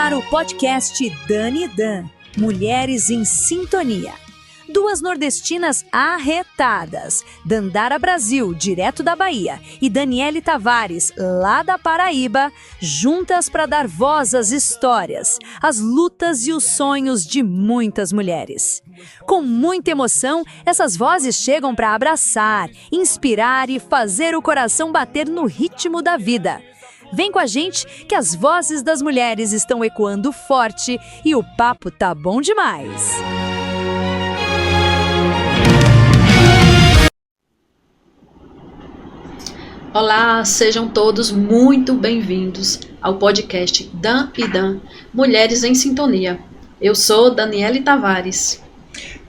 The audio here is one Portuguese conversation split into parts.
ar o podcast Dani e Dan, Mulheres em Sintonia. Duas nordestinas arretadas, Dandara Brasil, direto da Bahia, e Daniele Tavares, lá da Paraíba, juntas para dar voz às histórias, às lutas e os sonhos de muitas mulheres. Com muita emoção, essas vozes chegam para abraçar, inspirar e fazer o coração bater no ritmo da vida. Vem com a gente que as vozes das mulheres estão ecoando forte e o papo tá bom demais. Olá, sejam todos muito bem-vindos ao podcast Dan e Dan, Mulheres em Sintonia. Eu sou Daniele Tavares.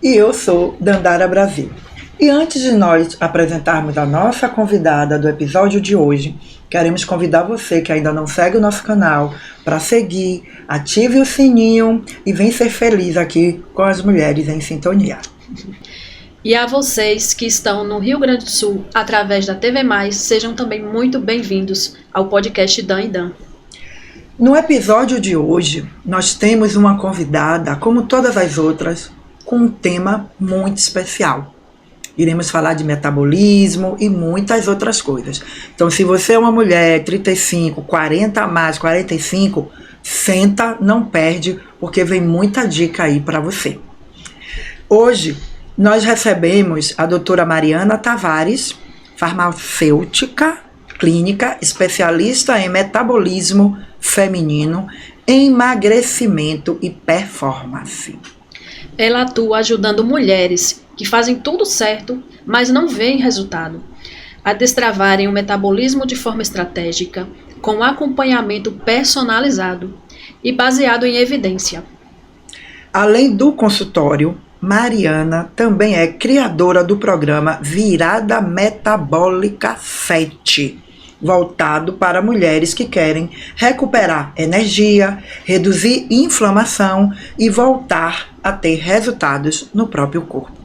E eu sou Dandara Brasil. E antes de nós apresentarmos a nossa convidada do episódio de hoje, queremos convidar você que ainda não segue o nosso canal para seguir, ative o sininho e vem ser feliz aqui com as Mulheres em Sintonia. E a vocês que estão no Rio Grande do Sul, através da TV+, sejam também muito bem-vindos ao podcast Dan e Dan. No episódio de hoje, nós temos uma convidada, como todas as outras, com um tema muito especial. Iremos falar de metabolismo e muitas outras coisas. Então, se você é uma mulher, 35, 40 a mais, 45, senta, não perde, porque vem muita dica aí para você. Hoje, nós recebemos a doutora Mariana Tavares, farmacêutica, clínica, especialista em metabolismo feminino, emagrecimento e performance. Ela atua ajudando mulheres que fazem tudo certo, mas não veem resultado, a destravarem o metabolismo de forma estratégica, com acompanhamento personalizado e baseado em evidência. Além do consultório, Mariana também é criadora do programa Virada Metabólica 7, voltado para mulheres que querem recuperar energia, reduzir inflamação e voltar a ter resultados no próprio corpo.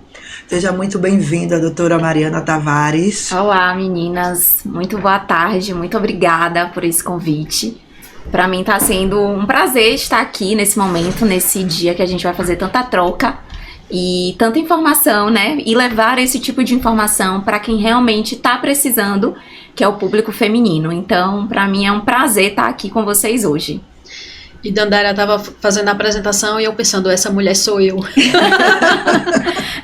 Seja muito bem-vinda, doutora Mariana Tavares. Olá, meninas. Muito boa tarde. Muito obrigada por esse convite. Para mim está sendo um prazer estar aqui nesse momento, nesse dia que a gente vai fazer tanta troca e tanta informação, né? E levar esse tipo de informação para quem realmente está precisando, que é o público feminino. Então, para mim é um prazer estar aqui com vocês hoje. E Dandara estava fazendo a apresentação e eu pensando, essa mulher sou eu.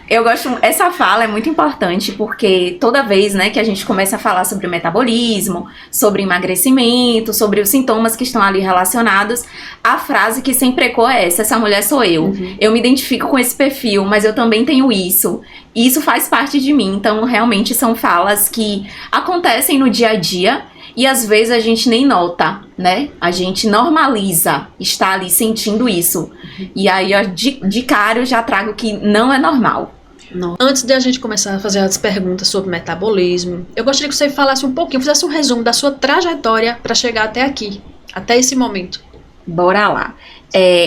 Eu gosto, essa fala é muito importante porque toda vez, né, que a gente começa a falar sobre metabolismo, sobre emagrecimento, sobre os sintomas que estão ali relacionados, a frase que sempre ecoa é essa mulher sou eu. Uhum. Eu me identifico com esse perfil, mas eu também tenho isso. Isso faz parte de mim, então realmente são falas que acontecem no dia a dia. E às vezes a gente nem nota, né? A gente normaliza estar ali sentindo isso. E aí, de cara, eu já trago que não é normal. Não. Antes de a gente começar a fazer as perguntas sobre metabolismo, eu gostaria que você falasse um pouquinho, fizesse um resumo da sua trajetória para chegar até aqui, até esse momento. Bora lá.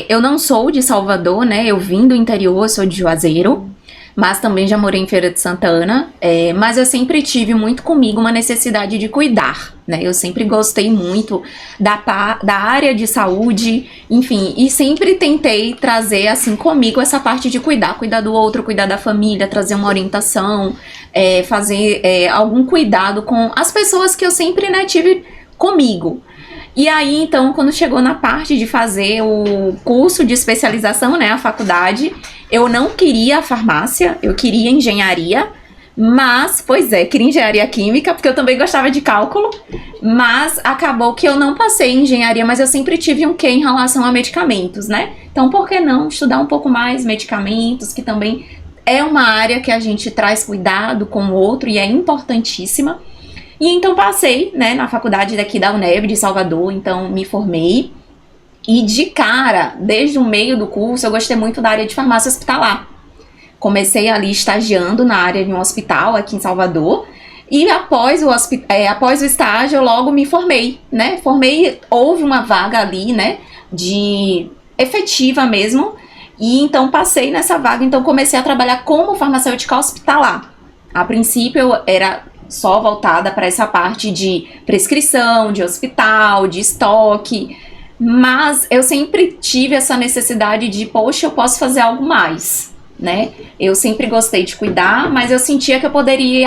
Eu não sou de Salvador, né? Eu vim do interior, sou de Juazeiro. Mas também já morei em Feira de Santana, mas eu sempre tive muito comigo uma necessidade de cuidar, né? Eu sempre gostei muito da área de saúde, enfim, e sempre tentei trazer assim comigo essa parte de cuidar do outro, cuidar da família, trazer uma orientação, fazer algum cuidado com as pessoas que eu sempre, né, tive comigo. E aí, então, quando chegou na parte de fazer o curso de especialização, né, a faculdade, eu não queria a farmácia, eu queria engenharia, mas, queria engenharia química, porque eu também gostava de cálculo, mas acabou que eu não passei em engenharia, mas eu sempre tive um quê em relação a medicamentos, né? Então, por que não estudar um pouco mais medicamentos, que também é uma área que a gente traz cuidado com o outro e é importantíssima. E então passei, né, na faculdade daqui da UNEB de Salvador, então me formei. E de cara, desde o meio do curso, eu gostei muito da área de farmácia hospitalar. Comecei ali estagiando na área de um hospital aqui em Salvador. E após o estágio, eu logo me formei, né? Houve uma vaga ali, né, de efetiva mesmo. E então passei nessa vaga, então comecei a trabalhar como farmacêutica hospitalar. A princípio eu era só voltada para essa parte de prescrição, de hospital, de estoque. Mas eu sempre tive essa necessidade de, poxa, eu posso fazer algo mais, né? Eu sempre gostei de cuidar, mas eu sentia que eu poderia ir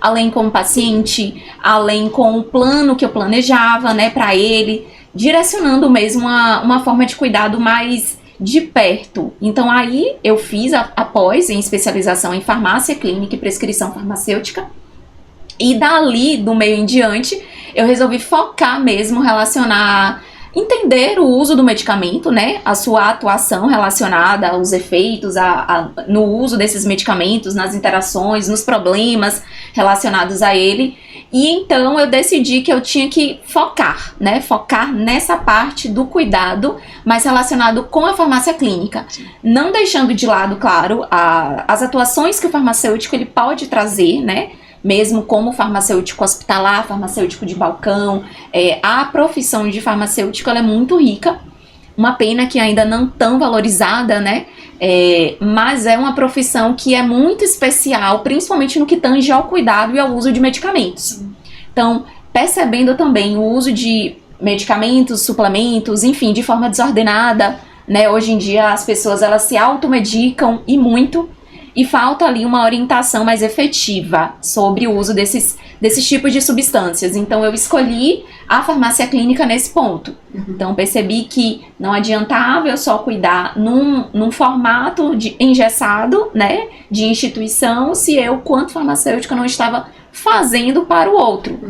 além com o paciente, além com o plano que eu planejava, né, para ele, direcionando mesmo uma forma de cuidado mais de perto. Então aí eu fiz após em especialização em farmácia clínica e prescrição farmacêutica, e dali, do meio em diante, eu resolvi focar mesmo, relacionar, entender o uso do medicamento, né, a sua atuação relacionada aos efeitos, no uso desses medicamentos, nas interações, nos problemas relacionados a ele. E então eu decidi que eu tinha que focar, né, focar nessa parte do cuidado mais relacionado com a farmácia clínica, não deixando de lado, claro, as atuações que o farmacêutico ele pode trazer, né, mesmo como farmacêutico hospitalar, farmacêutico de balcão. A profissão de farmacêutico ela é muito rica, uma pena que ainda não tão valorizada, né? Mas é uma profissão que é muito especial, principalmente no que tange ao cuidado e ao uso de medicamentos. Então, percebendo também o uso de medicamentos, suplementos, enfim, de forma desordenada, né? Hoje em dia as pessoas elas se automedicam e muito, e falta ali uma orientação mais efetiva sobre o uso desses tipos de substâncias. Então eu escolhi a farmácia clínica nesse ponto. Então percebi que não adiantava eu só cuidar num formato engessado, né, de instituição, se eu, quanto farmacêutica, não estava fazendo para o outro.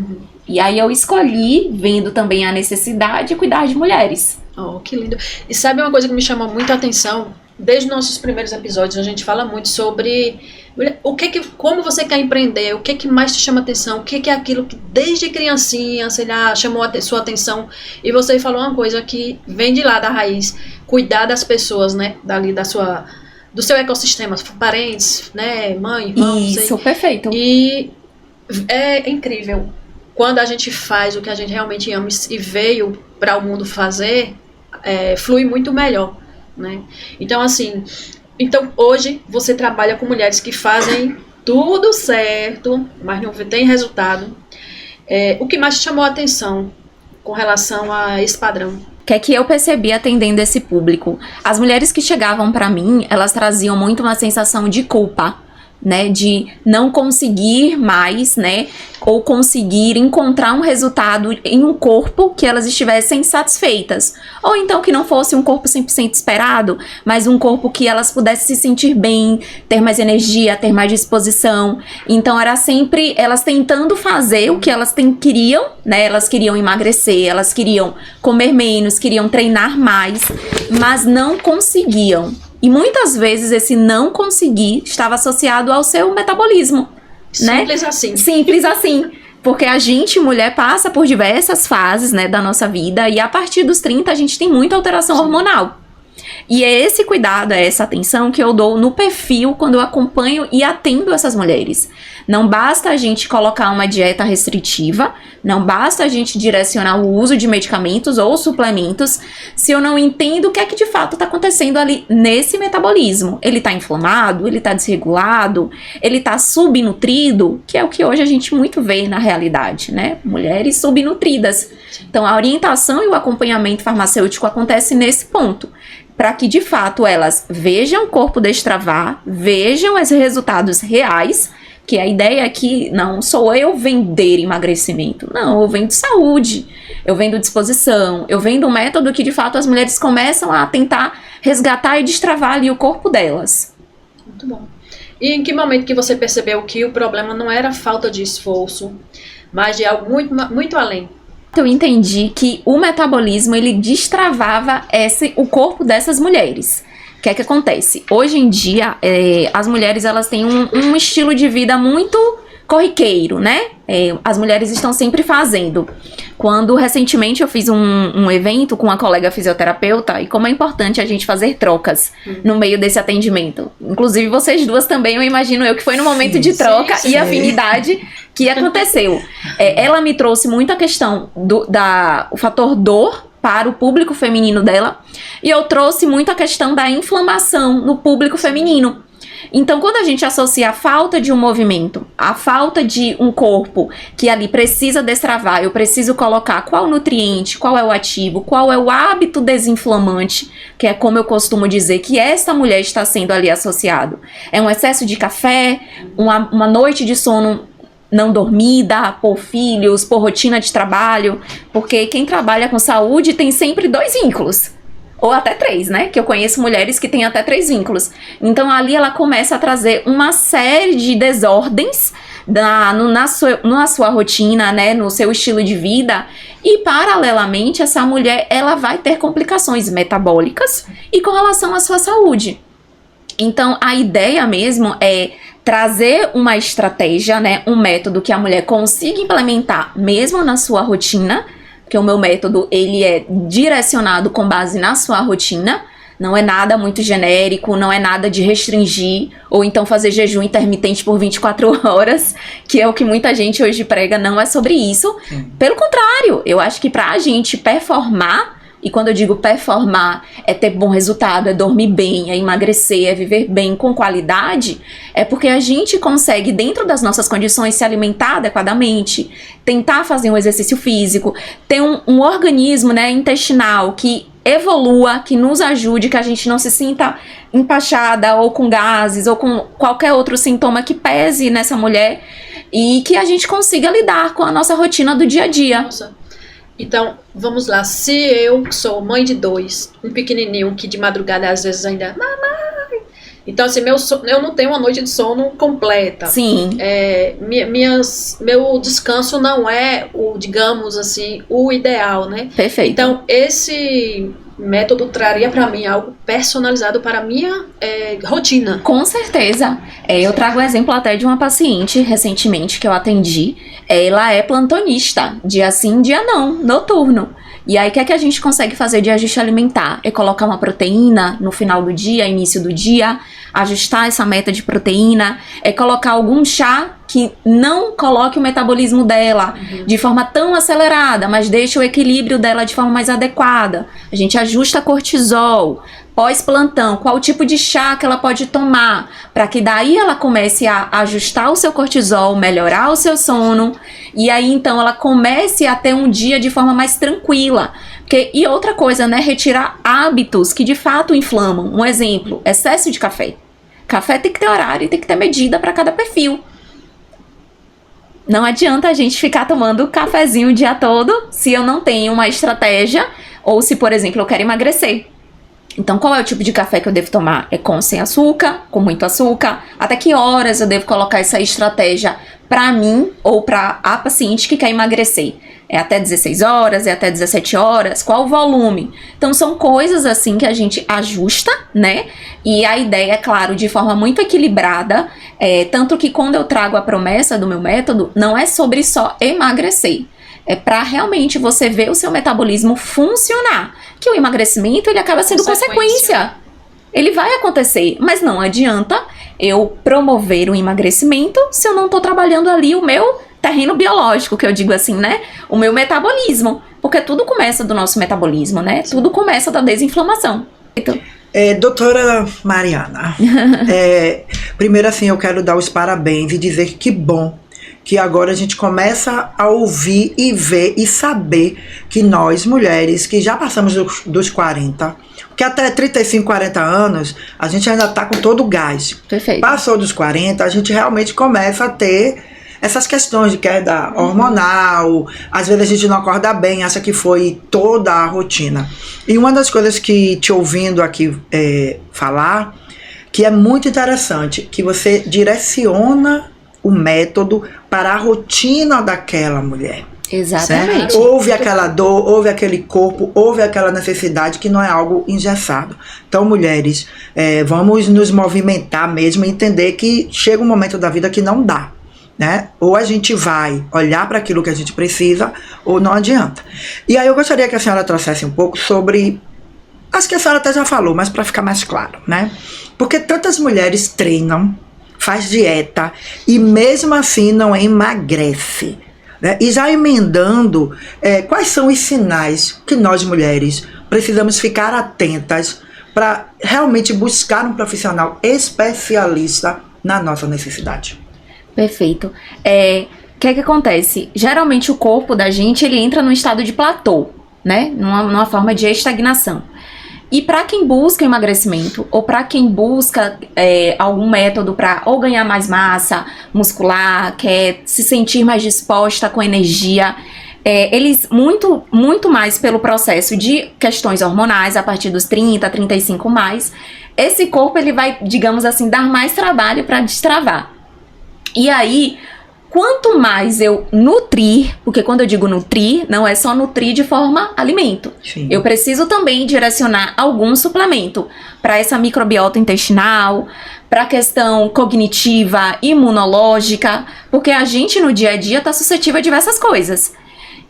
E aí eu escolhi, vendo também a necessidade de cuidar de mulheres. Oh, que lindo. E sabe uma coisa que me chama muito a atenção? Desde nossos primeiros episódios a gente fala muito sobre como você quer empreender, o que mais te chama atenção, o que é aquilo que desde criancinha, sei lá, chamou a sua atenção. E você falou uma coisa que vem de lá da raiz, cuidar das pessoas, né, dali do seu ecossistema, parentes, né, mãe, irmão. Isso, perfeito. E é incrível quando a gente faz o que a gente realmente ama e veio para o mundo fazer, flui muito melhor. Né? Então, assim, hoje você trabalha com mulheres que fazem tudo certo, mas não tem resultado. O que mais te chamou a atenção com relação a esse padrão? Que é que eu percebi atendendo esse público. As mulheres que chegavam para mim, elas traziam muito uma sensação de culpa, né, de não conseguir mais, né, ou conseguir encontrar um resultado em um corpo que elas estivessem satisfeitas, ou então que não fosse um corpo 100% esperado, mas um corpo que elas pudessem se sentir bem, ter mais energia, ter mais disposição. Então era sempre elas tentando fazer o que elas queriam, né, elas queriam emagrecer, elas queriam comer menos, queriam treinar mais, mas não conseguiam. E muitas vezes esse não conseguir estava associado ao seu metabolismo, né? Simples assim. Simples assim. Porque a gente, mulher, passa por diversas fases, né, da nossa vida, e a partir dos 30 a gente tem muita alteração hormonal. E é esse cuidado, é essa atenção que eu dou no perfil quando eu acompanho e atendo essas mulheres. Não basta a gente colocar uma dieta restritiva, não basta a gente direcionar o uso de medicamentos ou suplementos, se eu não entendo o que é que de fato está acontecendo ali nesse metabolismo. Ele está inflamado, ele está desregulado, ele está subnutrido, que é o que hoje a gente muito vê na realidade, né? Mulheres subnutridas. Então a orientação e o acompanhamento farmacêutico acontece nesse ponto, para que de fato elas vejam o corpo destravar, vejam os resultados reais, que a ideia é que não sou eu vender emagrecimento, não, eu vendo saúde, eu vendo disposição, eu vendo um método que de fato as mulheres começam a tentar resgatar e destravar ali o corpo delas. Muito bom. E em que momento que você percebeu que o problema não era falta de esforço, mas de algo muito, muito além? Eu entendi que o metabolismo ele destravava o corpo dessas mulheres. O que é que acontece? Hoje em dia, as mulheres elas têm um estilo de vida muito corriqueiro, né? As mulheres estão sempre fazendo. Quando recentemente eu fiz um evento com uma colega fisioterapeuta, e como é importante a gente fazer trocas no meio desse atendimento. Inclusive vocês duas também, eu imagino que foi no momento de troca e afinidade que aconteceu. Ela me trouxe muito a questão o fator dor para o público feminino dela, e eu trouxe muito a questão da inflamação no público feminino. Então, quando a gente associa a falta de um movimento, a falta de um corpo que ali precisa destravar, eu preciso colocar qual nutriente, qual é o ativo, qual é o hábito desinflamante, que é como eu costumo dizer que esta mulher está sendo ali associado. É um excesso de café, uma noite de sono não dormida, por filhos, por rotina de trabalho, porque quem trabalha com saúde tem sempre 2 vínculos, ou até 3, né? Que eu conheço mulheres que têm até 3 vínculos. Então ali ela começa a trazer uma série de desordens na sua rotina, né? No seu estilo de vida, e paralelamente essa mulher ela vai ter complicações metabólicas e com relação à sua saúde. Então a ideia mesmo é trazer uma estratégia, né, um método que a mulher consiga implementar mesmo na sua rotina, porque o meu método ele é direcionado com base na sua rotina, não é nada muito genérico, não é nada de restringir ou então fazer jejum intermitente por 24 horas, que é o que muita gente hoje prega, não é sobre isso. Pelo contrário, eu acho que pra gente performar, e quando eu digo performar, é ter bom resultado, é dormir bem, é emagrecer, é viver bem com qualidade, é porque a gente consegue, dentro das nossas condições, se alimentar adequadamente, tentar fazer um exercício físico, ter um organismo, né, intestinal que evolua, que nos ajude, que a gente não se sinta empachada ou com gases ou com qualquer outro sintoma que pese nessa mulher e que a gente consiga lidar com a nossa rotina do dia a dia. Nossa. Então, vamos lá, se eu sou mãe de 2, um pequenininho que de madrugada às vezes ainda, mamãe, então assim, eu não tenho uma noite de sono completa. Sim. Meu descanso não é digamos assim, o ideal, né? Perfeito. Então, esse método traria para mim algo personalizado para a minha rotina. Com certeza. Eu trago o exemplo até de uma paciente recentemente que eu atendi. Ela é plantonista, dia sim, dia não, noturno. E aí, o que é que a gente consegue fazer de ajuste alimentar? É colocar uma proteína no final do dia, início do dia, ajustar essa meta de proteína, é colocar algum chá que não coloque o metabolismo dela de forma tão acelerada, mas deixe o equilíbrio dela de forma mais adequada. A gente ajusta cortisol, pós-plantão, qual tipo de chá que ela pode tomar, para que daí ela comece a ajustar o seu cortisol, melhorar o seu sono, e aí então ela comece a ter um dia de forma mais tranquila. E outra coisa, né, retirar hábitos que de fato inflamam. Um exemplo, excesso de café. Café tem que ter horário e tem que ter medida para cada perfil. Não adianta a gente ficar tomando cafezinho o dia todo se eu não tenho uma estratégia ou se, por exemplo, eu quero emagrecer. Então, qual é o tipo de café que eu devo tomar? É com sem açúcar, com muito açúcar? Até que horas eu devo colocar essa estratégia para mim ou para a paciente que quer emagrecer? É até 16 horas? É até 17 horas? Qual o volume? Então, são coisas assim que a gente ajusta, né? E a ideia, é claro, de forma muito equilibrada, tanto que quando eu trago a promessa do meu método, não é sobre só emagrecer. É para realmente você ver o seu metabolismo funcionar. Que o emagrecimento, ele acaba sendo consequência. Ele vai acontecer, mas não adianta eu promover o emagrecimento se eu não tô trabalhando ali o meu terreno biológico, que eu digo assim, né? O meu metabolismo. Porque tudo começa do nosso metabolismo, né? Tudo começa da desinflamação. Então, doutora Mariana, primeiro assim eu quero dar os parabéns e dizer que bom que agora a gente começa a ouvir e ver e saber que nós, mulheres, que já passamos dos 40, porque até 35, 40 anos, a gente ainda está com todo o gás. Perfeito. Passou dos 40, a gente realmente começa a ter essas questões de queda hormonal, às vezes a gente não acorda bem, acha que foi toda a rotina. E uma das coisas que, te ouvindo aqui falar, que é muito interessante, que você direciona o método para a rotina daquela mulher. Exatamente. Certo? Houve aquela dor, houve aquele corpo, houve aquela necessidade que não é algo engessado. Então, mulheres, vamos nos movimentar mesmo e entender que chega um momento da vida que não dá, né? Ou a gente vai olhar para aquilo que a gente precisa, ou não adianta. E aí eu gostaria que a senhora trouxesse um pouco sobre, acho que a senhora até já falou, mas para ficar mais claro, né? Porque tantas mulheres treinam, faz dieta e mesmo assim não emagrece, né? E já emendando, quais são os sinais que nós mulheres precisamos ficar atentas para realmente buscar um profissional especialista na nossa necessidade. Perfeito. O que acontece? Geralmente o corpo da gente, ele entra num estado de platô, né? Numa forma de estagnação. E para quem busca emagrecimento, ou para quem busca algum método para ou ganhar mais massa muscular, quer se sentir mais disposta com energia, eles muito mais pelo processo de questões hormonais, a partir dos 30, 35 mais, esse corpo ele vai, digamos assim, dar mais trabalho para destravar. E aí, quanto mais eu nutrir, porque quando eu digo nutrir, não é só nutrir de forma alimento. Sim. Eu preciso também direcionar algum suplemento para essa microbiota intestinal, para a questão cognitiva, imunológica, porque a gente no dia a dia está suscetível a diversas coisas.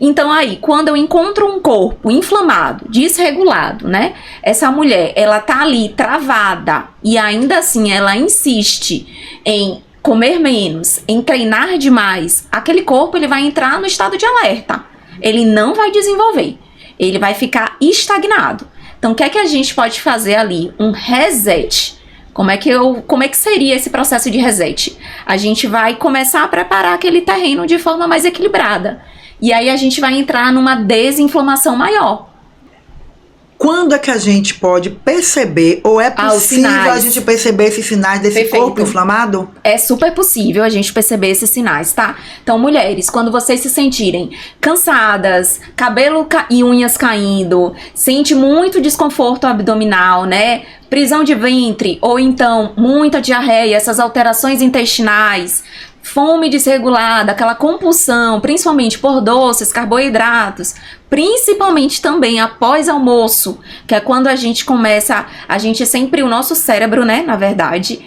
Então aí, quando eu encontro um corpo inflamado, desregulado, né? Essa mulher, ela tá ali travada e ainda assim ela insiste em comer menos, em treinar demais, aquele corpo ele vai entrar no estado de alerta. Ele não vai desenvolver. Ele vai ficar estagnado. Então, o que é que a gente pode fazer ali? Um reset. Como é que seria esse processo de reset? A gente vai começar a preparar aquele terreno de forma mais equilibrada. E aí a gente vai entrar numa desinflamação maior. Quando é que a gente pode perceber, ou é possível a gente perceber esses sinais desse corpo inflamado? É super possível a gente perceber esses sinais, tá? Então, mulheres, quando vocês se sentirem cansadas, cabelo e unhas caindo, sente muito desconforto abdominal, né? Prisão de ventre, ou então muita diarreia, essas alterações intestinais, fome desregulada, aquela compulsão, principalmente por doces, carboidratos, principalmente também após almoço, que é quando a gente começa, o nosso cérebro, né, na verdade,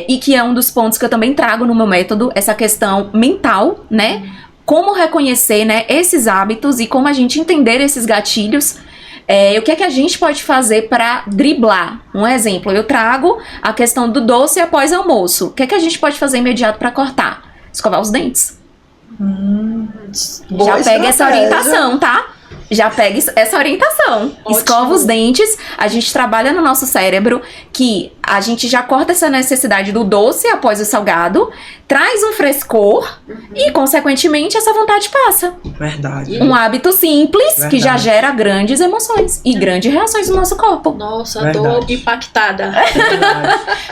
e que é um dos pontos que eu também trago no meu método, essa questão mental, né, como reconhecer, né, esses hábitos e como a gente entender esses gatilhos. O que é que a gente pode fazer para driblar? Um exemplo, eu trago a questão do doce após almoço. O que é que a gente pode fazer imediato para cortar? Escovar os dentes. Já pega essa orientação, tá? Já pega essa orientação. Ótimo. Escova os dentes, a gente trabalha no nosso cérebro que a gente já corta essa necessidade do doce após o salgado, traz um frescor e, consequentemente, essa vontade passa. Verdade. Um hábito simples que já gera grandes emoções e grandes reações no nosso corpo. Nossa, tô impactada.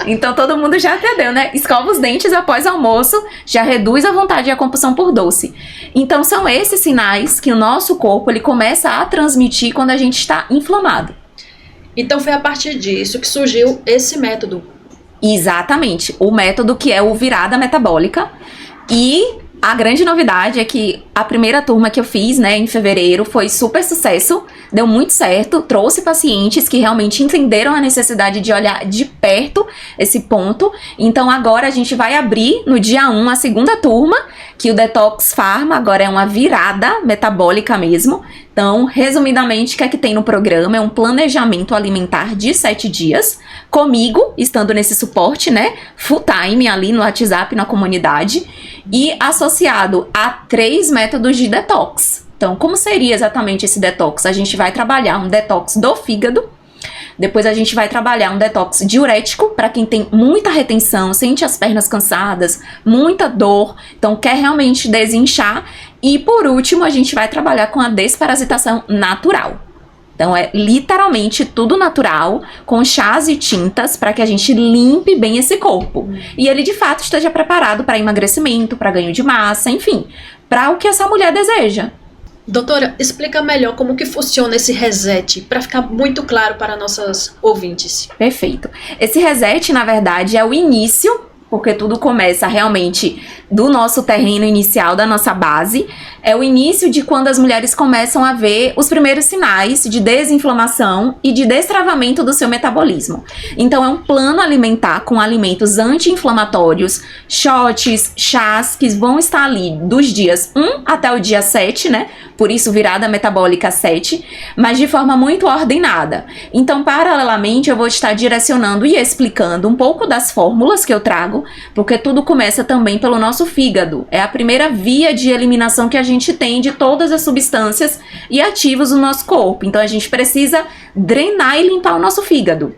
Então todo mundo já entendeu, né? Escova os dentes após almoço, já reduz a vontade e a compulsão por doce. Então são esses sinais que o nosso corpo ele começa a transmitir quando a gente está inflamado. Então foi a partir disso que surgiu esse método. Exatamente, o método que é o virada metabólica. E a grande novidade é que a primeira turma que eu fiz, né, em fevereiro, foi super sucesso, deu muito certo, trouxe pacientes que realmente entenderam a necessidade de olhar de perto esse ponto. Então agora a gente vai abrir no dia 1 a segunda turma, que o Detox Pharma agora é uma virada metabólica mesmo. Então, resumidamente, o que é que tem no programa? É um planejamento alimentar de 7 dias, comigo, estando nesse suporte, né, full time ali no WhatsApp, na comunidade, e associado a 3 métodos de detox. Então, como seria exatamente esse detox? A gente vai trabalhar um detox do fígado, depois a gente vai trabalhar um detox diurético, para quem tem muita retenção, sente as pernas cansadas, muita dor, então quer realmente desinchar. E por último, a gente vai trabalhar com a desparasitação natural. Então é literalmente tudo natural, com chás e tintas, para que a gente limpe bem esse corpo. E ele de fato esteja preparado para emagrecimento, para ganho de massa, enfim, para o que essa mulher deseja. Doutora, explica melhor como que funciona esse reset, para ficar muito claro para nossas ouvintes. Perfeito. Esse reset, na verdade, é o início, porque tudo começa realmente do nosso terreno inicial, da nossa base. É o início de quando as mulheres começam a ver os primeiros sinais de desinflamação e de destravamento do seu metabolismo. Então é um plano alimentar com alimentos anti-inflamatórios, shots, chás, que vão estar ali dos dias 1 até o dia 7, né? Por isso virada metabólica 7, mas de forma muito ordenada. Então, paralelamente, eu vou estar direcionando e explicando um pouco das fórmulas que eu trago estômago, porque tudo começa também pelo nosso fígado. É a primeira via de eliminação que a gente tem de todas as substâncias e ativos do nosso corpo. Então a gente precisa drenar e limpar o nosso fígado.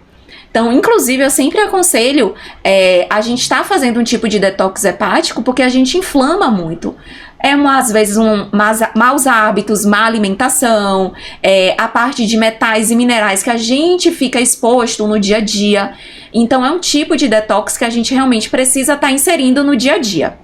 Então, inclusive, eu sempre aconselho a gente estar fazendo um tipo de detox hepático porque a gente inflama muito. Às vezes, maus hábitos, má alimentação, a parte de metais e minerais que a gente fica exposto no dia a dia. Então, é um tipo de detox que a gente realmente precisa estar inserindo no dia a dia.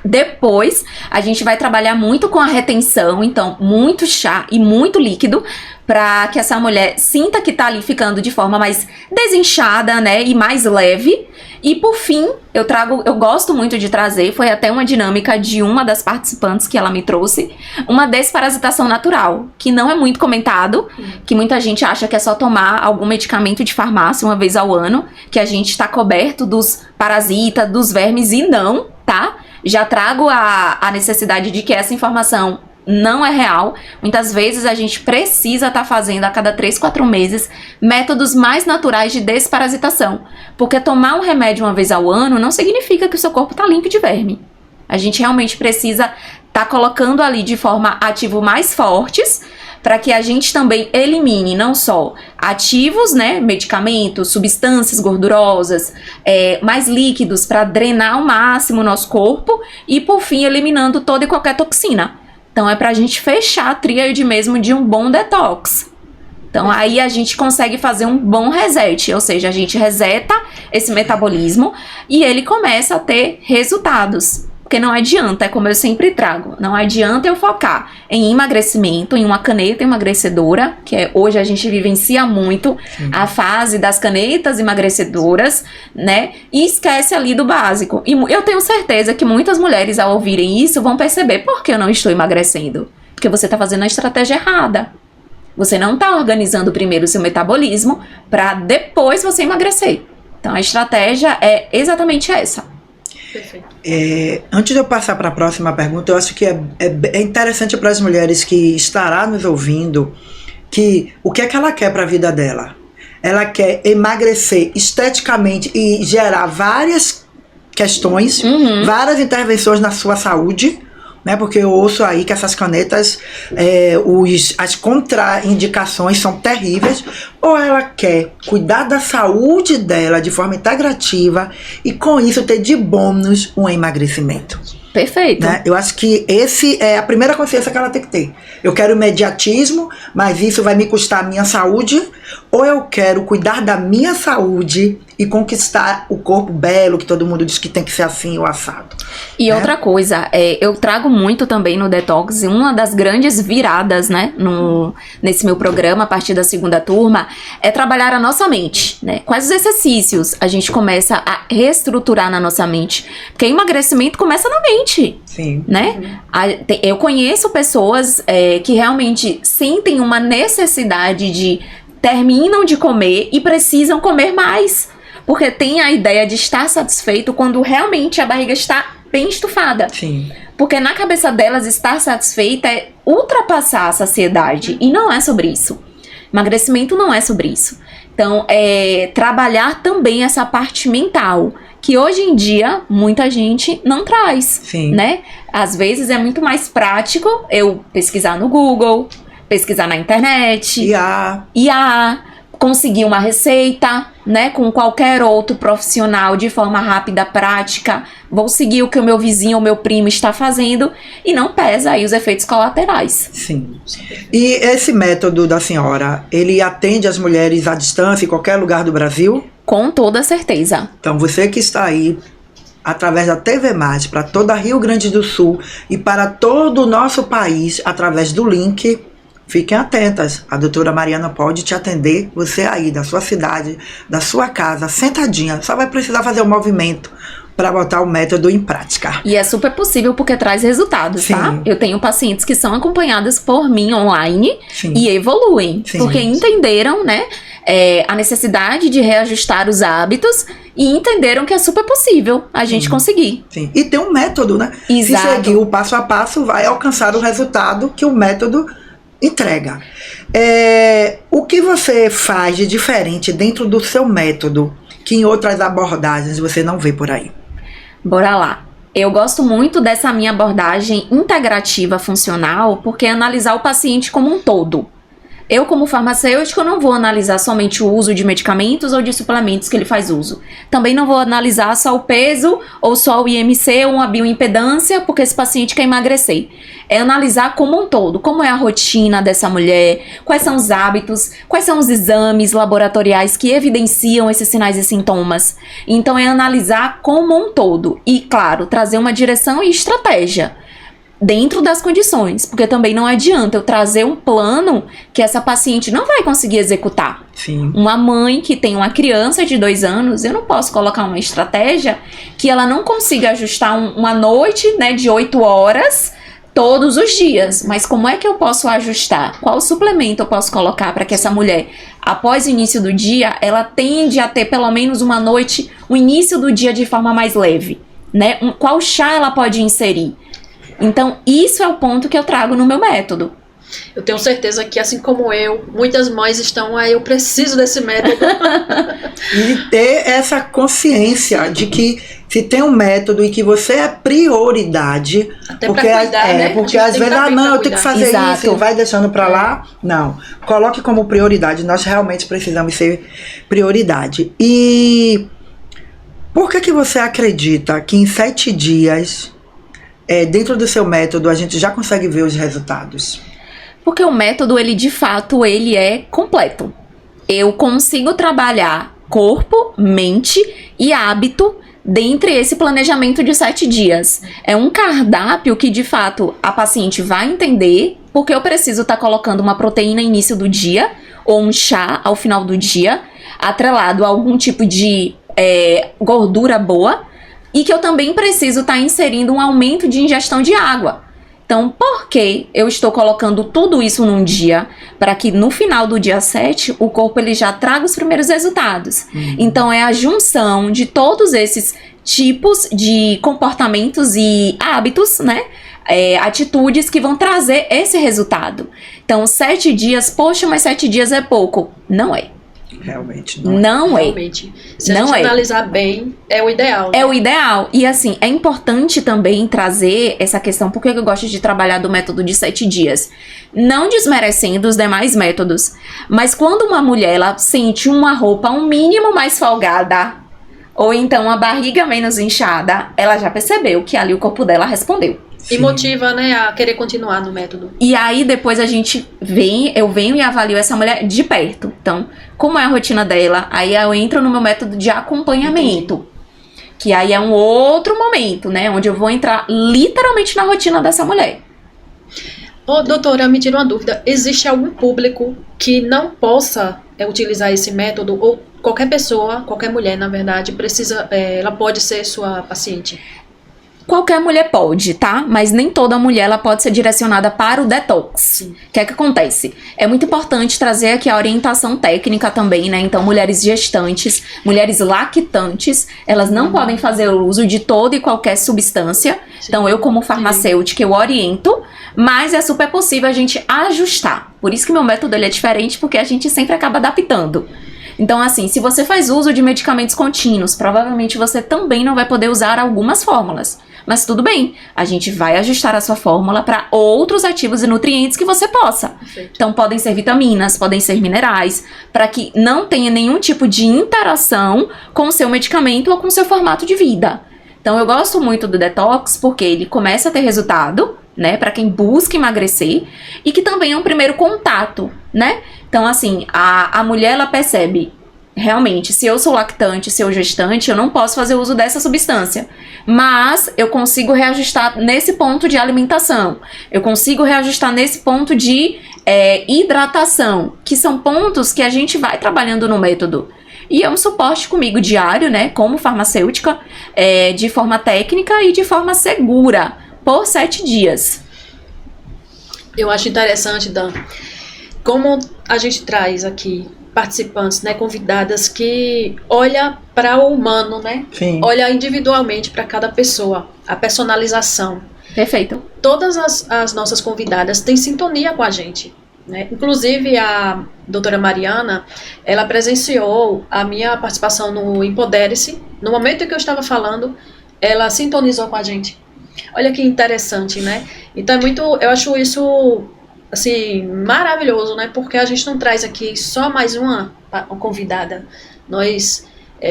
Depois, a gente vai trabalhar muito com a retenção, então, muito chá e muito líquido, para que essa mulher sinta que tá ali ficando de forma mais desinchada, né, e mais leve. E por fim, eu gosto muito de trazer, foi até uma dinâmica de uma das participantes que ela me trouxe, uma desparasitação natural, que não é muito comentado, que muita gente acha que é só tomar algum medicamento de farmácia uma vez ao ano, que a gente tá coberto dos parasitas, dos vermes, e não, tá? Já trago a necessidade de que essa informação não é real. Muitas vezes a gente precisa estar fazendo a cada 3, 4 meses métodos mais naturais de desparasitação. Porque tomar um remédio uma vez ao ano não significa que o seu corpo está limpo de verme. A gente realmente precisa estar colocando ali de forma ativa mais fortes, para que a gente também elimine não só ativos, né, medicamentos, substâncias gordurosas, mais líquidos para drenar ao máximo o nosso corpo e, por fim, eliminando toda e qualquer toxina. Então, é pra gente fechar a tríade mesmo de um bom detox. Então, aí a gente consegue fazer um bom reset, ou seja, a gente reseta esse metabolismo e ele começa a ter resultados. Porque não adianta, é como eu sempre trago, não adianta eu focar em emagrecimento, em uma caneta emagrecedora, que hoje a gente vivencia muito a fase das canetas emagrecedoras, né? E esquece ali do básico. E eu tenho certeza que muitas mulheres, ao ouvirem isso, vão perceber por que eu não estou emagrecendo. Porque você está fazendo a estratégia errada. Você não está organizando primeiro o seu metabolismo para depois você emagrecer. Então a estratégia é exatamente essa. Perfeito. Antes de eu passar para a próxima pergunta, eu acho que é interessante para as mulheres que estará nos ouvindo que o que é que ela quer para a vida dela. Ela quer emagrecer esteticamente e gerar várias questões, várias intervenções na sua saúde, né? Porque eu ouço aí que essas canetas, as contraindicações são terríveis. Ou ela quer cuidar da saúde dela de forma integrativa e com isso ter de bônus um emagrecimento. Perfeito. Né? Eu acho que esse é a primeira consciência que ela tem que ter. Eu quero imediatismo, mas isso vai me custar a minha saúde, ou eu quero cuidar da minha saúde e conquistar o corpo belo, que todo mundo diz que tem que ser assim ou assado. E outra coisa, eu trago muito também no Detox, uma das grandes viradas, né, nesse meu programa, a partir da segunda turma, é trabalhar a nossa mente, né? Quais os exercícios a gente começa a reestruturar na nossa mente? Porque emagrecimento começa na mente. Sim. Né? Eu conheço pessoas que realmente sentem uma necessidade de terminam de comer e precisam comer mais. Porque tem a ideia de estar satisfeito quando realmente a barriga está bem estufada. Sim. Porque na cabeça delas estar satisfeita é ultrapassar a saciedade. E não é sobre isso. Emagrecimento não é sobre isso. Então, trabalhar também essa parte mental, que hoje em dia muita gente não traz. Sim. Né? Às vezes é muito mais prático eu pesquisar no Google, pesquisar na internet, IA, conseguir uma receita, né, com qualquer outro profissional de forma rápida, prática. Vou seguir o que o meu vizinho ou meu primo está fazendo e não pesa aí os efeitos colaterais. Sim. E esse método da senhora, ele atende as mulheres à distância em qualquer lugar do Brasil? Com toda certeza. Então você que está aí através da TV Mais para toda Rio Grande do Sul e para todo o nosso país através do link, fiquem atentas, a doutora Mariana pode te atender, você aí da sua cidade, da sua casa, sentadinha, só vai precisar fazer um movimento para botar o método em prática. E é super possível porque traz resultados, Sim. tá? Eu tenho pacientes que são acompanhadas por mim online Sim. e evoluem, Sim. porque entenderam, né, a necessidade de reajustar os hábitos e entenderam que é super possível a gente conseguir. Sim. E tem um método, né? Exato. Se seguir o passo a passo, vai alcançar o resultado que o método entrega. O que você faz de diferente dentro do seu método que em outras abordagens você não vê por aí? Bora lá. Eu gosto muito dessa minha abordagem integrativa funcional, porque é analisar o paciente como um todo. Eu, como farmacêutico, não vou analisar somente o uso de medicamentos ou de suplementos que ele faz uso. Também não vou analisar só o peso ou só o IMC ou uma bioimpedância, porque esse paciente quer emagrecer. É analisar como um todo, como é a rotina dessa mulher, quais são os hábitos, quais são os exames laboratoriais que evidenciam esses sinais e sintomas. Então é analisar como um todo e, claro, trazer uma direção e estratégia dentro das condições, porque também não adianta eu trazer um plano que essa paciente não vai conseguir executar. Sim. Uma mãe que tem uma criança de 2 anos, eu não posso colocar uma estratégia que ela não consiga ajustar uma noite, né, de 8 horas todos os dias. Mas como é que eu posso ajustar? Qual suplemento eu posso colocar para que essa mulher, após o início do dia, ela tende a ter pelo menos uma noite, o início do dia de forma mais leve, né? Qual chá ela pode inserir? Então, isso é o ponto que eu trago no meu método. Eu tenho certeza que, assim como eu, muitas mães estão aí, eu preciso desse método. E ter essa consciência de que se tem um método e que você é prioridade, Até porque, pra cuidar, né? porque às vezes, eu tenho que fazer Exato. isso e vai deixando pra lá. Não, coloque como prioridade, nós realmente precisamos ser prioridade. E por que você acredita que em 7 dias, dentro do seu método, a gente já consegue ver os resultados? Porque o método, ele de fato, ele é completo. Eu consigo trabalhar corpo, mente e hábito dentre esse planejamento de 7 dias. É um cardápio que, de fato, a paciente vai entender, porque eu preciso estar colocando uma proteína no início do dia, ou um chá ao final do dia, atrelado a algum tipo de gordura boa, e que eu também preciso estar inserindo um aumento de ingestão de água. Então, por que eu estou colocando tudo isso num dia? Para que no final do dia 7, o corpo ele já traga os primeiros resultados. Então, é a junção de todos esses tipos de comportamentos e hábitos, né? Atitudes que vão trazer esse resultado. Então, 7 dias, poxa, mas 7 dias é pouco. Não é. Realmente não é. Realmente. Se a gente analisar bem, é o ideal. Né? É o ideal. E assim, é importante também trazer essa questão, porque eu gosto de trabalhar do método de 7 dias. Não desmerecendo os demais métodos. Mas quando uma mulher, ela sente uma roupa um mínimo mais folgada, ou então a barriga menos inchada, ela já percebeu que ali o corpo dela respondeu. E motiva, né, a querer continuar no método. E aí depois eu venho e avalio essa mulher de perto. Então, como é a rotina dela? Aí eu entro no meu método de acompanhamento. Entendi. Que aí é um outro momento, né, onde eu vou entrar literalmente na rotina dessa mulher. Ô, doutora, me tira uma dúvida. Existe algum público que não possa utilizar esse método? Ou qualquer pessoa, qualquer mulher, na verdade, ela pode ser sua paciente? Qualquer mulher pode, tá? Mas nem toda mulher ela pode ser direcionada para o detox. O que é que acontece? É muito importante trazer aqui a orientação técnica também, né? Então, mulheres gestantes, mulheres lactantes, elas não podem fazer uso de toda e qualquer substância. Sim. Então, eu como farmacêutica, eu oriento, mas é super possível a gente ajustar. Por isso que meu método ele é diferente, porque a gente sempre acaba adaptando. Então, assim, se você faz uso de medicamentos contínuos, provavelmente você também não vai poder usar algumas fórmulas. Mas tudo bem, a gente vai ajustar a sua fórmula para outros ativos e nutrientes que você possa. Perfeito. Então, podem ser vitaminas, podem ser minerais, para que não tenha nenhum tipo de interação com o seu medicamento ou com o seu formato de vida. Então, eu gosto muito do detox porque ele começa a ter resultado, né, para quem busca emagrecer, e que também é um primeiro contato, né? Então, assim, a mulher, ela percebe, realmente, se eu sou lactante, se eu gestante, eu não posso fazer uso dessa substância. Mas eu consigo reajustar nesse ponto de alimentação. Eu consigo reajustar nesse ponto de hidratação, que são pontos que a gente vai trabalhando no método. E é um suporte comigo diário, né, como farmacêutica, de forma técnica e de forma segura, por 7 dias. Eu acho interessante, Dan, como a gente traz aqui participantes, né, convidadas que olha para o humano, né? Sim. Olha individualmente para cada pessoa, a personalização. Perfeito. Todas as nossas convidadas têm sintonia com a gente. né? Inclusive, a doutora Mariana, ela presenciou a minha participação no Empodere-se. No momento em que eu estava falando, ela sintonizou com a gente. Olha que interessante, né? Então, eu acho isso, assim, maravilhoso, né? Porque a gente não traz aqui só mais uma convidada.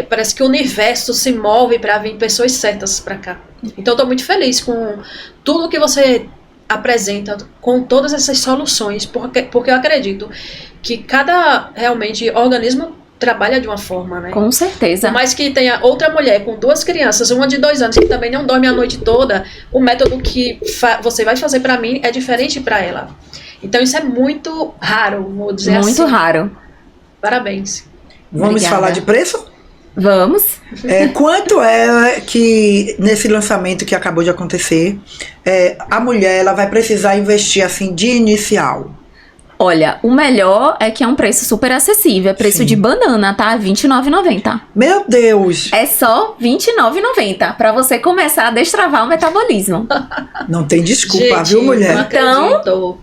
Parece que o universo se move para vir pessoas certas para cá. Então, estou muito feliz com tudo que você apresenta, com todas essas soluções, porque eu acredito que cada, realmente, organismo trabalha de uma forma, né? Com certeza. Por mais que tenha outra mulher com 2 crianças, uma de 2 anos, que também não dorme a noite toda, o método que você vai fazer para mim é diferente para ela. Então, isso é muito raro, vou dizer assim. Muito raro. Parabéns. Vamos Obrigada. falar de preço? Vamos. Quanto é que, nesse lançamento que acabou de acontecer, a mulher ela vai precisar investir assim de inicial? Olha, o melhor é que é um preço super acessível. É preço Sim. de banana, tá? R$29,90. Meu Deus! É só R$29,90 pra você começar a destravar o metabolismo. Não tem desculpa, Gente, viu, mulher? não acredito.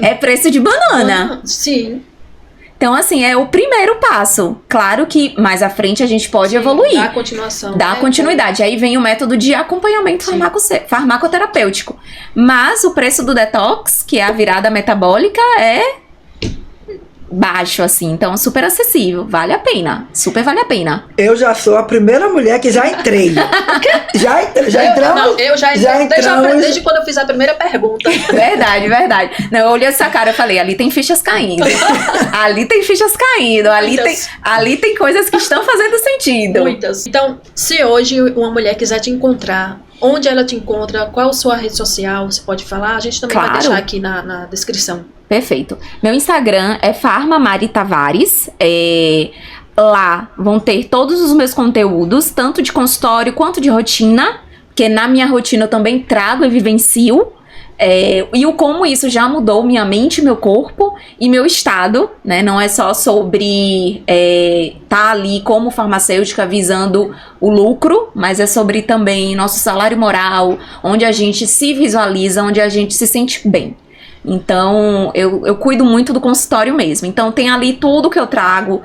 É preço de banana. Sim. Então, assim, é o primeiro passo. Claro que mais à frente a gente pode Sim, evoluir. dá continuação. Dá né? continuidade. Aí vem o método de acompanhamento Sim. farmacoterapêutico. Mas o preço do detox, que é a virada metabólica, é baixo, assim. Então, super acessível. Vale a pena. Super vale a pena. Eu já sou a primeira mulher que já entrei. já entramos? Eu já entramos. desde quando eu fiz a primeira pergunta. Verdade, verdade. Não, eu olhei essa cara e falei, ali tem fichas caindo. Ali tem fichas caindo. Ali tem coisas que estão fazendo sentido. Muitas. Então, se hoje uma mulher quiser te encontrar, onde ela te encontra, qual a sua rede social, você pode falar? A gente também vai Claro. deixar aqui na descrição. Perfeito. Meu Instagram é Farmamari Tavares. Lá vão ter todos os meus conteúdos, tanto de consultório quanto de rotina, porque na minha rotina eu também trago e vivencio. E o como isso já mudou minha mente, meu corpo e meu estado, né? Não é só sobre tá ali como farmacêutica visando o lucro, mas é sobre também nosso salário moral, onde a gente se visualiza, onde a gente se sente bem. Então, eu cuido muito do consultório mesmo. Então, tem ali tudo que eu trago,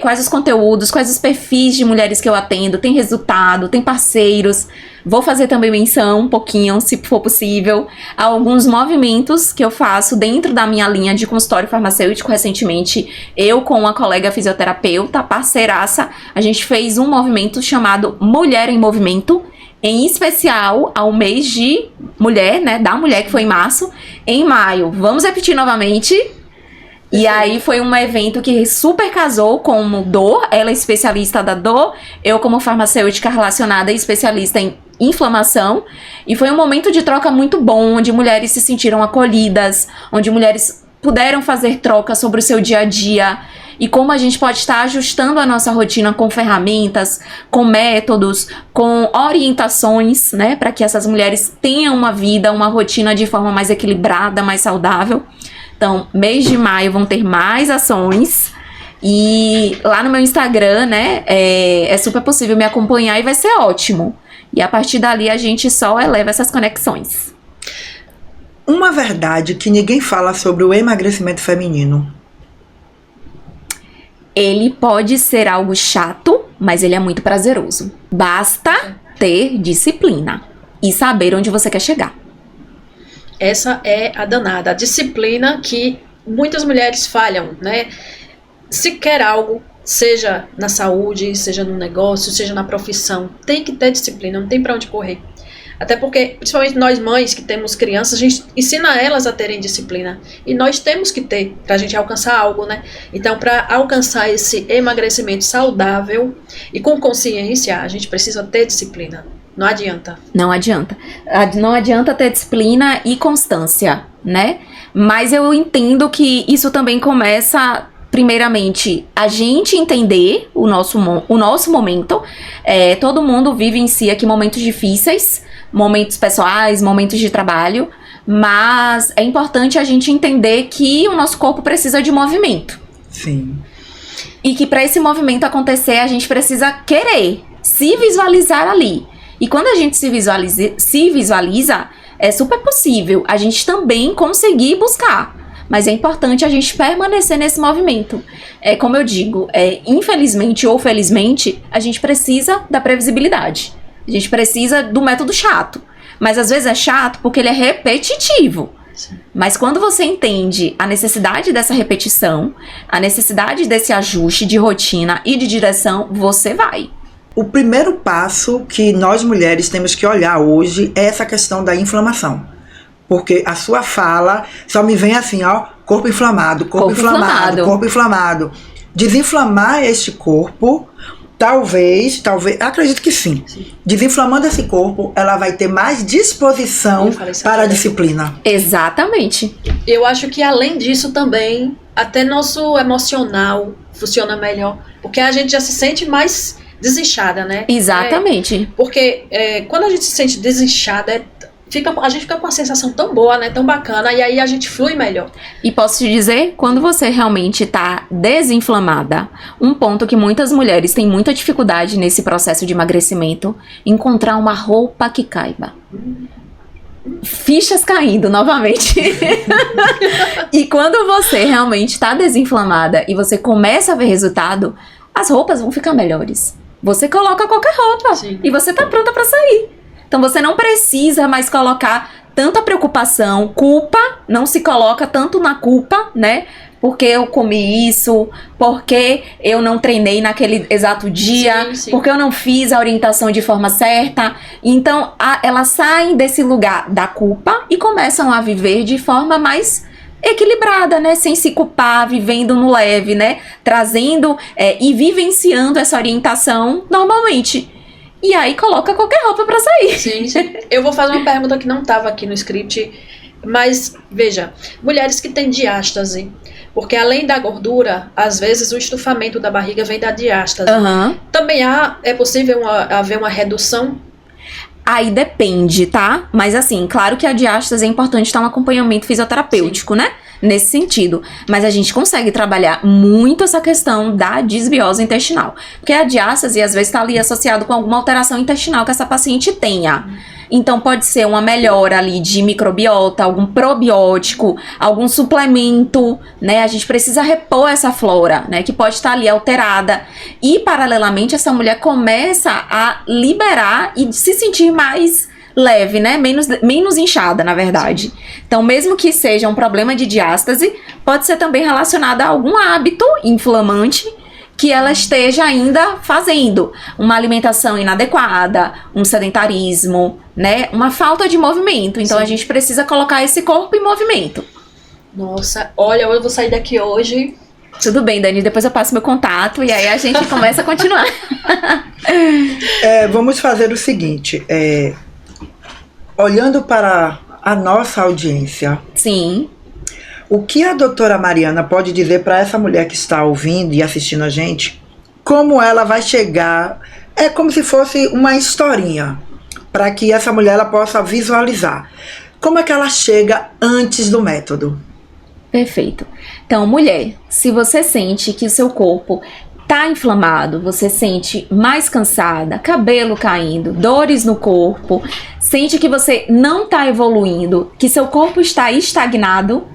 quais os conteúdos, quais os perfis de mulheres que eu atendo, tem resultado, tem parceiros. Vou fazer também menção um pouquinho, se for possível, a alguns movimentos que eu faço dentro da minha linha de consultório farmacêutico. Recentemente, eu com uma colega fisioterapeuta, parceiraça, a gente fez um movimento chamado Mulher em Movimento, em especial ao mês de mulher, né, da mulher, que foi em março. Em maio, vamos repetir novamente. E aí foi um evento que super casou com dor. Ela é especialista da dor, eu como farmacêutica relacionada e especialista em inflamação. E foi um momento de troca muito bom, onde mulheres se sentiram acolhidas, onde mulheres puderam fazer trocas sobre o seu dia a dia e como a gente pode estar ajustando a nossa rotina com ferramentas, com métodos, com orientações, né, para que essas mulheres tenham uma vida, uma rotina de forma mais equilibrada, mais saudável. Então, mês de maio vão ter mais ações. E lá no meu Instagram, né, é super possível me acompanhar e vai ser ótimo. E a partir dali a gente só eleva essas conexões. Uma verdade que ninguém fala sobre o emagrecimento feminino. Ele pode ser algo chato, mas ele é muito prazeroso. Basta ter disciplina e saber onde você quer chegar. Essa é a danada, a disciplina que muitas mulheres falham, né? Se quer algo, seja na saúde, seja no negócio, seja na profissão, tem que ter disciplina, não tem pra onde correr. Até porque, principalmente nós mães que temos crianças, a gente ensina elas a terem disciplina. E nós temos que ter, pra gente alcançar algo, né? Então, pra alcançar esse emagrecimento saudável e com consciência, a gente precisa ter disciplina. Não adianta. Não adianta. Não adianta ter disciplina e constância, né? Mas eu entendo que isso também começa, primeiramente, a gente entender o nosso momento. Todo mundo vivencia aqui momentos difíceis, momentos pessoais, momentos de trabalho, mas é importante a gente entender que o nosso corpo precisa de movimento. Sim. E que para esse movimento acontecer, a gente precisa querer se visualizar ali. E quando a gente se visualiza, é super possível a gente também conseguir buscar. mas é importante a gente permanecer nesse movimento. Como eu digo, infelizmente ou felizmente, a gente precisa da previsibilidade. A gente precisa do método chato. Mas às vezes é chato porque ele é repetitivo. Sim. Mas quando você entende a necessidade dessa repetição, a necessidade desse ajuste de rotina e de direção, você vai. O primeiro passo que nós mulheres temos que olhar hoje é essa questão da inflamação. Porque a sua fala só me vem assim, ó, corpo inflamado, corpo inflamado, corpo inflamado. Desinflamar este corpo, talvez, acredito que sim. Desinflamando esse corpo, ela vai ter mais disposição para a disciplina. Exatamente. Eu acho que além disso também, até nosso emocional funciona melhor. Porque a gente já se sente mais desinchada, né? Exatamente. Porque quando a gente se sente desinchada, a gente fica com uma sensação tão boa, né? Tão bacana, e aí a gente flui melhor. E posso te dizer, quando você realmente tá desinflamada, um ponto que muitas mulheres têm muita dificuldade nesse processo de emagrecimento, encontrar uma roupa que caiba. Fichas caindo novamente. E quando você realmente tá desinflamada e você começa a ver resultado, as roupas vão ficar melhores. Você coloca qualquer roupa. Sim. E você tá pronta pra sair. Então você não precisa mais colocar tanta preocupação, culpa, não se coloca tanto na culpa, né? Porque eu comi isso, porque eu não treinei naquele exato dia, sim, sim. Porque eu não fiz a orientação de forma certa. Então elas saem desse lugar da culpa e começam a viver de forma mais equilibrada, né, sem se culpar, vivendo no leve, né, trazendo e vivenciando essa orientação normalmente. E aí coloca qualquer roupa pra sair. Sim, sim. Eu vou fazer uma pergunta que não estava aqui no script, mas veja, mulheres que têm diástase, porque além da gordura, às vezes o estufamento da barriga vem da diástase. Uhum. Também é possível haver uma redução? Aí depende, tá? Mas assim, claro que a diástase é importante ter um acompanhamento fisioterapêutico, sim, né? Nesse sentido. Mas a gente consegue trabalhar muito essa questão da disbiose intestinal. Porque a diástase, às vezes, está ali associado com alguma alteração intestinal que essa paciente tenha. Então, pode ser uma melhora ali de microbiota, algum probiótico, algum suplemento, né? A gente precisa repor essa flora, né? Que pode estar ali alterada. E, paralelamente, essa mulher começa a liberar e se sentir mais leve, né? Menos inchada, na verdade. Sim. Então, mesmo que seja um problema de diástase, pode ser também relacionado a algum hábito inflamante que ela esteja ainda fazendo. Uma alimentação inadequada, um sedentarismo, né? Uma falta de movimento. Então, sim, a gente precisa colocar esse corpo em movimento. Nossa, olha, eu vou sair daqui hoje. Tudo bem, Dani, depois eu passo meu contato e aí a gente começa a continuar. Vamos fazer o seguinte, olhando para a nossa audiência. Sim. O que a doutora Mariana pode dizer para essa mulher que está ouvindo e assistindo a gente? Como ela vai chegar? É como se fosse uma historinha, para que essa mulher ela possa visualizar. Como é que ela chega antes do método? Perfeito. Então, mulher, se você sente que o seu corpo tá inflamado, você sente mais cansada, cabelo caindo, dores no corpo, sente que você não tá evoluindo, que seu corpo está estagnado,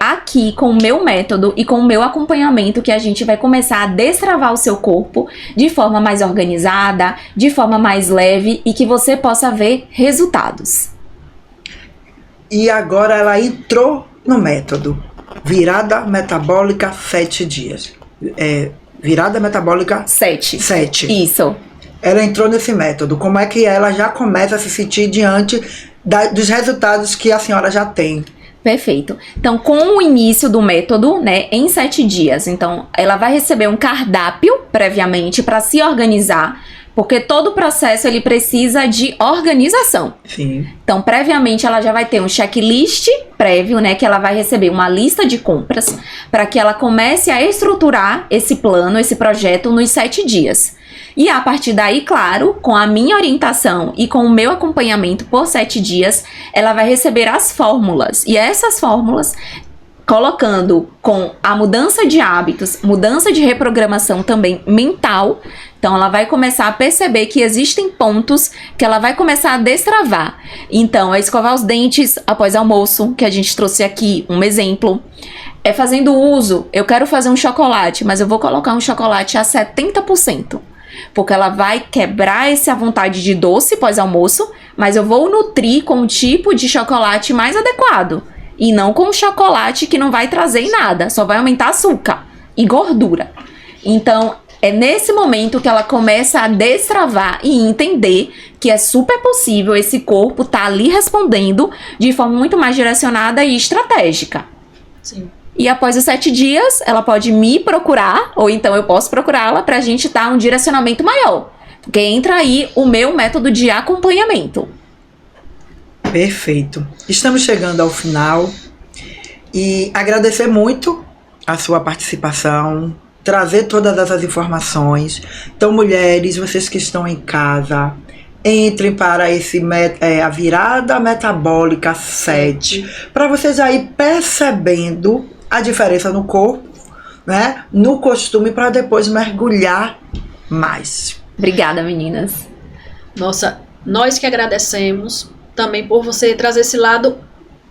aqui com o meu método e com o meu acompanhamento que a gente vai começar a destravar o seu corpo de forma mais organizada, de forma mais leve e que você possa ver resultados. E agora ela entrou no método. Virada metabólica 7 dias. Virada metabólica 7. Isso. Ela entrou nesse método. Como é que ela já começa a se sentir diante dos resultados que a senhora já tem? Perfeito. Então, com o início do método, né, em 7 dias, então, ela vai receber um cardápio previamente para se organizar, porque todo o processo ele precisa de organização. Sim. Então, previamente, ela já vai ter um checklist prévio, né, que ela vai receber uma lista de compras para que ela comece a estruturar esse plano, esse projeto nos 7 dias. E a partir daí, claro, com a minha orientação e com o meu acompanhamento por 7 dias, ela vai receber as fórmulas. E essas fórmulas colocando com a mudança de hábitos, mudança de reprogramação também mental. Então ela vai começar a perceber que existem pontos que ela vai começar a destravar. Então é escovar os dentes após almoço, que a gente trouxe aqui um exemplo. É fazendo uso, eu quero fazer um chocolate, mas eu vou colocar um chocolate a 70%. Porque ela vai quebrar essa vontade de doce pós-almoço, mas eu vou nutrir com um tipo de chocolate mais adequado. E não com chocolate que não vai trazer em nada, só vai aumentar açúcar e gordura. Então, é nesse momento que ela começa a destravar e entender que é super possível esse corpo estar ali respondendo de forma muito mais direcionada e estratégica. Sim. E após os 7 dias, ela pode me procurar, ou então eu posso procurá-la pra gente dar um direcionamento maior. Porque entra aí o meu método de acompanhamento. Perfeito. Estamos chegando ao final e agradecer muito a sua participação, trazer todas essas informações. Então, mulheres, vocês que estão em casa, entrem para a virada metabólica 7, para vocês aí percebendo a diferença no corpo, né, no costume, para depois mergulhar mais. Obrigada, meninas. Nossa, nós que agradecemos também por você trazer esse lado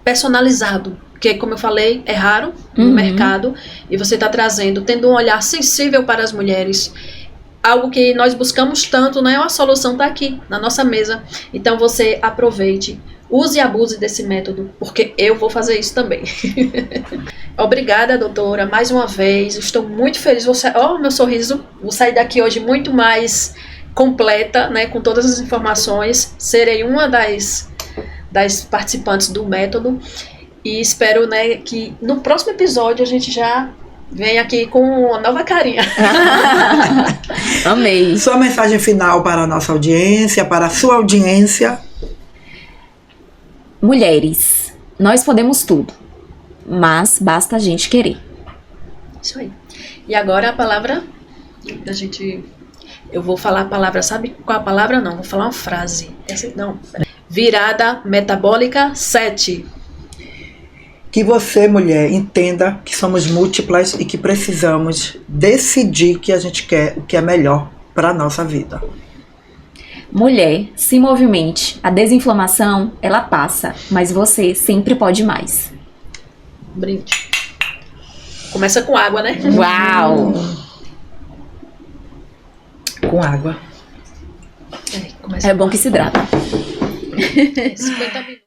personalizado, que, como eu falei, é raro no mercado, e você está trazendo, tendo um olhar sensível para as mulheres, algo que nós buscamos tanto, né? A solução está aqui, na nossa mesa. Então você aproveite, use e abuse desse método, porque eu vou fazer isso também. Obrigada, doutora, mais uma vez, estou muito feliz, ó, meu sorriso, vou sair daqui hoje muito mais completa, né, com todas as informações, serei uma das participantes do método, e espero, né, que no próximo episódio a gente já venha aqui com uma nova carinha. Amei. Sua mensagem final para a nossa audiência, para a sua audiência. Mulheres, nós podemos tudo, mas basta a gente querer. Isso aí. E agora a palavra da gente... Eu vou falar a palavra, sabe qual a palavra? Não, vou falar uma frase. Não, virada metabólica 7. Que você, mulher, entenda que somos múltiplas e que precisamos decidir que a gente quer o que é melhor para a nossa vida. Mulher, se movimente. A desinflamação, ela passa, mas você sempre pode mais. Brinde. Começa com água, né? Uau! Com água. Começa É bom que se hidrata. 50 minutos.